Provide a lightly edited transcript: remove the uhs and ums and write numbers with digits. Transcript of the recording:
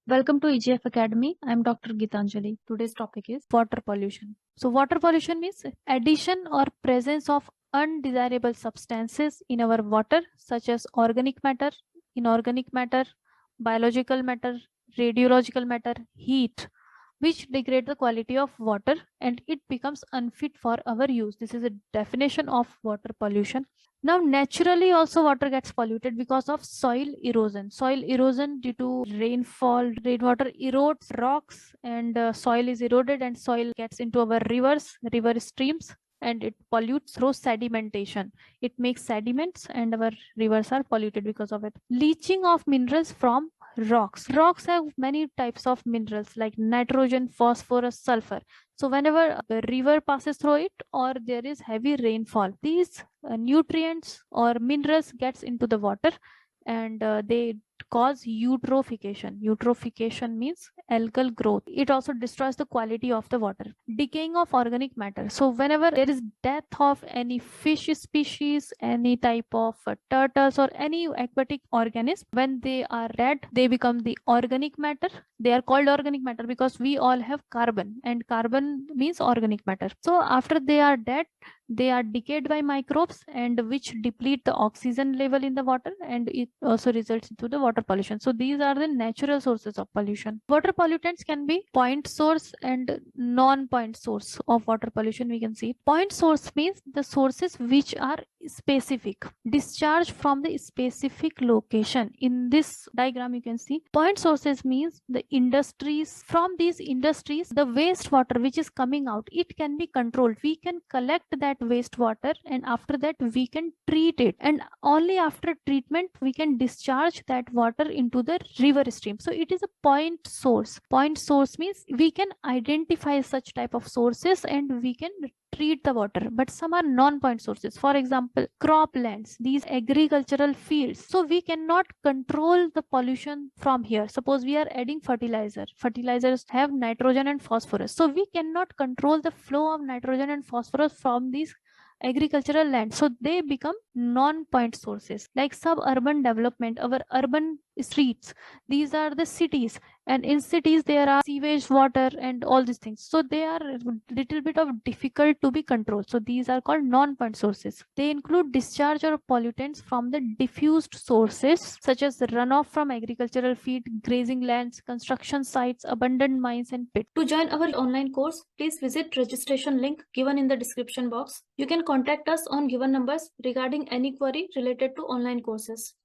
Welcome to EGF Academy. I am Dr. Gitanjali. Today's topic is water pollution. So water pollution means addition or presence of undesirable substances in our water such as organic matter, inorganic matter, biological matter, radiological matter, heat, which degrade the quality of water and it becomes unfit for our use. This is a definition of water pollution. Now, naturally, also water gets polluted because of soil erosion. Soil erosion due to rainfall, rainwater erodes rocks, and soil is eroded, and soil gets into our rivers, river streams, and it pollutes through sedimentation. It makes sediments, and our rivers are polluted because of it. Leaching of minerals from rocks. Rocks have many types of minerals like nitrogen, phosphorus, sulfur. So whenever a river passes through it or there is heavy rainfall, these nutrients or minerals gets into the water and they cause eutrophication. Eutrophication means algal growth. It also destroys the quality of the water. Decaying of organic matter. So whenever there is death of any fish species, any type of turtles or any aquatic organism, when they are dead, they become the organic matter. They are called organic matter because we all have carbon, and carbon means organic matter. So after they are dead, they are decayed by microbes and which deplete the oxygen level in the water, and it also results into the water pollution. So these are the natural sources of pollution. Water pollutants can be point source and non-point source of water pollution. We can see point source means the sources which are specific, discharge from the specific location. In this diagram you can see point sources means the industries. From these industries, the wastewater which is coming out, it can be controlled. We can collect that wastewater and after that we can treat it, and only after treatment we can discharge that water into the river stream. So it is a point source. Point source means we can identify such type of sources and we can treat the water, but some are non-point sources. For example, croplands, these agricultural fields. So we cannot control the pollution from here. Suppose we are adding fertilizer. Fertilizers have nitrogen and phosphorus. So we cannot control the flow of nitrogen and phosphorus from these agricultural land, so they become non-point sources. Like suburban development, our urban streets, these are the cities, and in cities there are sewage water and all these things, so they are little bit of difficult to be controlled. So these are called non-point sources. They include discharge or pollutants from the diffused sources such as runoff from agricultural feed, grazing lands, construction sites, abandoned mines and pits. To join our online course, please visit registration link given in the description box. You can contact us on given numbers regarding any query related to online courses.